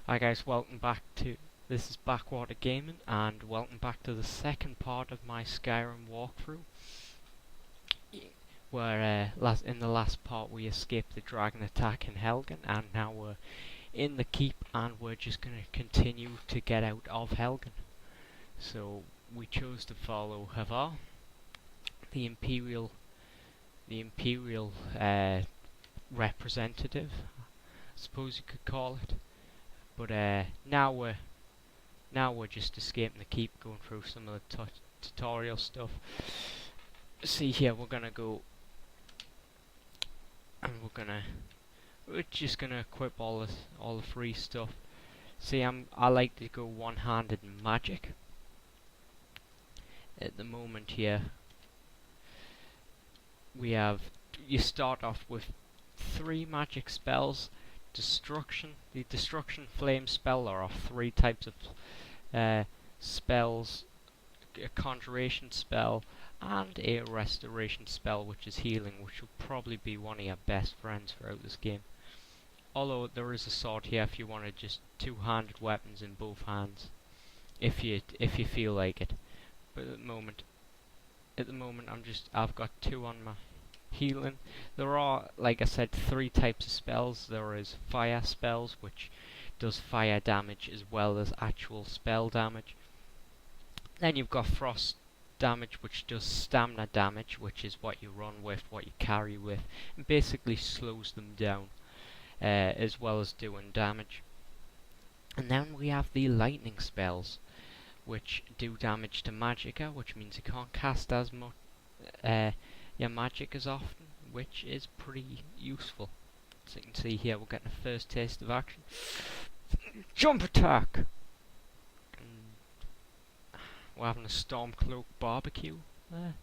Hi guys, welcome back to this is Backwater Gaming, and welcome back to the second part of my Skyrim walkthrough. Where in the last part we escaped the dragon attack in Helgen, and now we're in the keep, and we're just going to continue to get out of Helgen. So we chose to follow Havar, the Imperial representative, I suppose you could call it. But now we're just escaping the keep, going through some of the tutorial stuff. See here, we're gonna go, and we're just gonna equip all the free stuff. See, I like to go one-handed in magic. At the moment here, you start off with 3 magic spells. The destruction flame spell. There are 3 types of spells: a conjuration spell and a restoration spell, which is healing, which will probably be one of your best friends throughout this game. Although there is a sword here if you want to just two-handed weapons in both hands, if you feel like it. But at the moment I've got 2 on my healing. There are, like I said, 3 types of spells. There is fire spells, which does fire damage as well as actual spell damage. Then you've got frost damage, which does stamina damage, which is what you run with, what you carry with, and basically slows them down, as well as doing damage. And then we have the lightning spells, which do damage to magicka, which means you can't cast as much your magic as often, which is pretty useful. So you can see here we're getting a first taste of action. Jump attack! And we're having a Stormcloak barbecue there.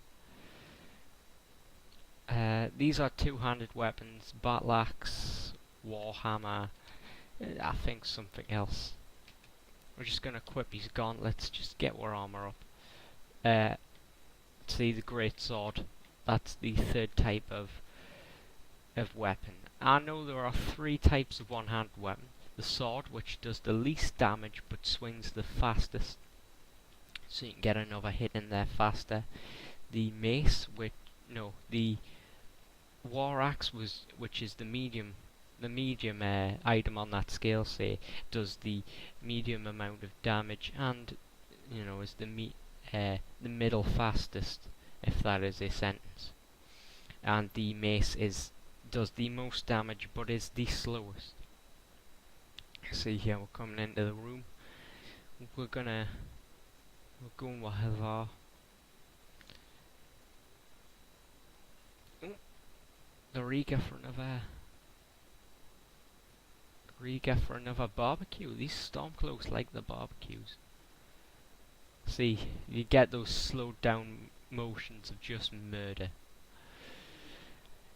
These are two-handed weapons: battle axe, warhammer, I think something else. We're just going to equip these gauntlets, just get our armor up. See, the great sword. That's the 3rd type of weapon. I know there are 3 types of one-handed weapon. The sword, which does the least damage but swings the fastest, so you can get another hit in there faster. The mace, the war axe, which is the medium item on that scale, say, does the medium amount of damage, and is the middle fastest, if that is a sentence. And the mace does the most damage but is the slowest. See here, we're coming into the room. We're going with Havar. They're eager for another barbecue. These Stormcloaks like the barbecues. See, you get those slowed down motions of just murder.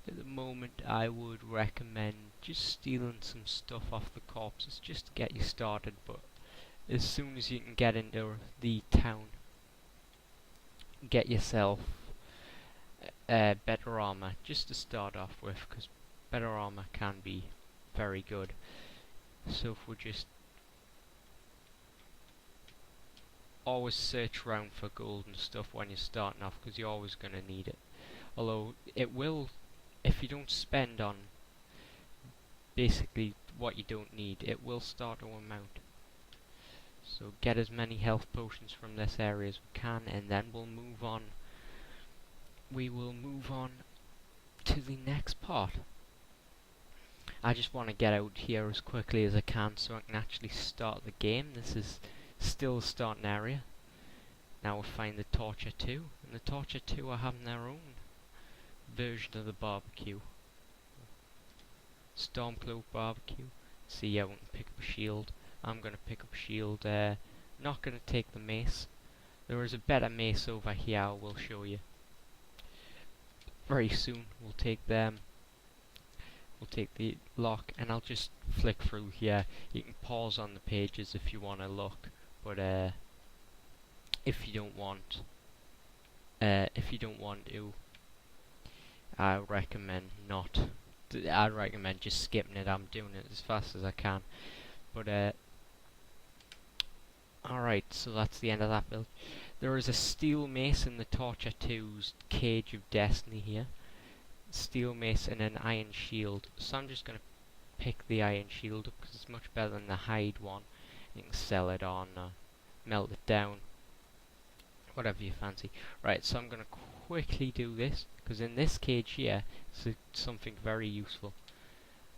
At the moment I would recommend just stealing some stuff off the corpses just to get you started, but as soon as you can get into the town, get yourself better armor just to start off with, because better armor can be very good. So if we just always search around for gold and stuff when you're starting off, because you're always going to need it. Although it will, if you don't spend on basically what you don't need, it will start to amount. So get as many health potions from this area as we can, and then we'll move on. We will move on to the next part. I just want to get out here as quickly as I can so I can actually start the game. This is still the starting area. Now we'll find the Torture 2, and the Torture 2 are having their own version of the barbecue. Stormcloak barbecue. See, I won't pick up a shield. I'm going to pick up a shield. Not going to take the mace. There is a better mace over here, I will show you very soon. We'll take them. We'll take the lock, and I'll just flick through here. You can pause on the pages if you want to look, but if you don't want to, I recommend not. I recommend just skipping it. I'm doing it as fast as I can, but Alright, so that's the end of that build. There is a steel mace in the Torture 2's Cage of Destiny here. Steel mace and an iron shield. So I'm just going to pick the iron shield up because it's much better than the hide one. You can sell it on, melt it down, whatever you fancy. Right, so I'm going to quickly do this because in this cage here, it's something very useful.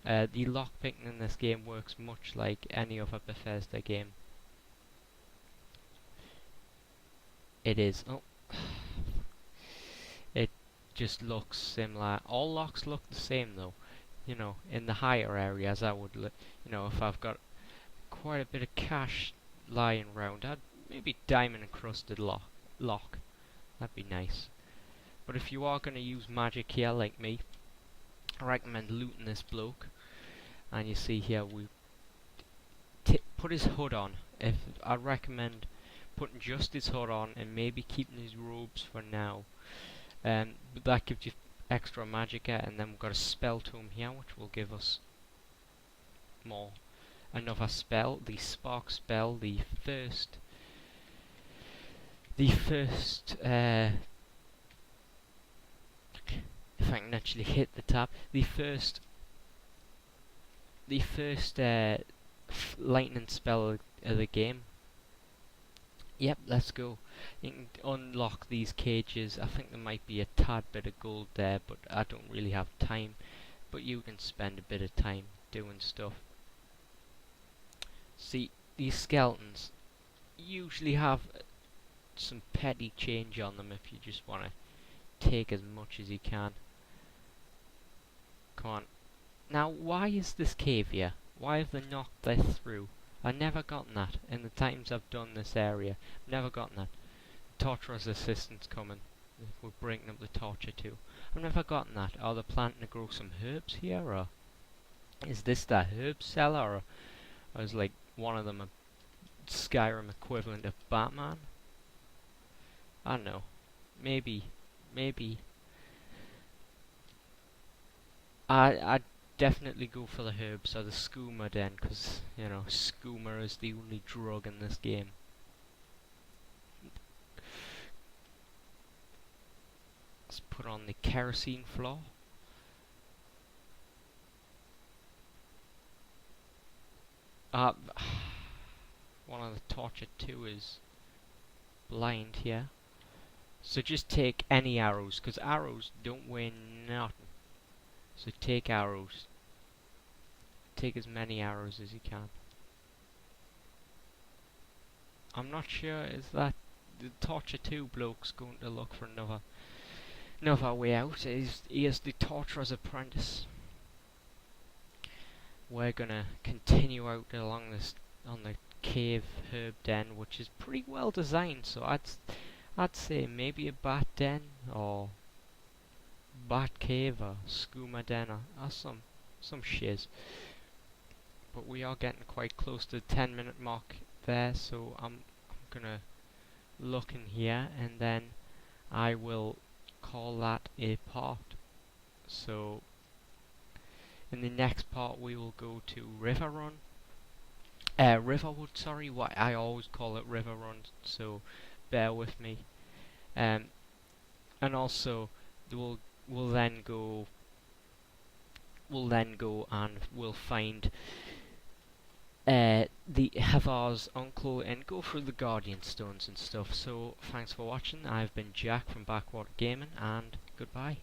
The lockpicking in this game works much like any other Bethesda game. It is. Oh, it just looks similar. All locks look the same though. You know, in the higher areas, I would, you know, if I've got quite a bit of cash lying around, I'd maybe diamond encrusted lock. That'd be nice. But if you are going to use magic here, like me, I recommend looting this bloke. And you see here, we put his hood on. If I recommend putting just his hood on and maybe keeping his robes for now. But that gives you extra magic, and then we've got a spell tome here, which will give us more. Another spell, the spark spell, the first. If I can actually hit the tab, the first lightning spell of the game. Yep, let's go. You can unlock these cages. I think there might be a tad bit of gold there, but I don't really have time. But you can spend a bit of time doing stuff. See, these skeletons usually have some petty change on them if you just want to take as much as you can. Come on. Now, why is this cave here? Why have they knocked this through? I've never gotten that in the times I've done this area. Never gotten that. Torturer's assistant's coming. We're breaking up the torture too. I've never gotten that. Are they planting to grow some herbs here, or is this the herb seller, or is like one of them a Skyrim equivalent of Batman? I don't know. Maybe. I'd definitely go for the herbs or the skooma den, because, you know, skooma is the only drug in this game. Let's put on the kerosene floor. One of the torture 2 is blind here. So just take any arrows, because arrows don't weigh nothing. So take arrows. Take as many arrows as you can. I'm not sure, is that the Torture 2 bloke's going to look for another way out? He is the Torturer's apprentice. We're gonna continue out along this on the cave herb den, which is pretty well designed. So I'd say maybe a bat den or bat cave or skooma den or some shiz. But we are getting quite close to the 10-minute mark there, so I'm gonna look in here and then I will call that a part. So in the next part we will go to Riverwood, sorry, why I always call it Riverrun, so bear with me. And also we'll then go and we'll find the Havar's uncle and go through the Guardian Stones and stuff. So thanks for watching. I've been Jack from Backwater Gaming, and goodbye.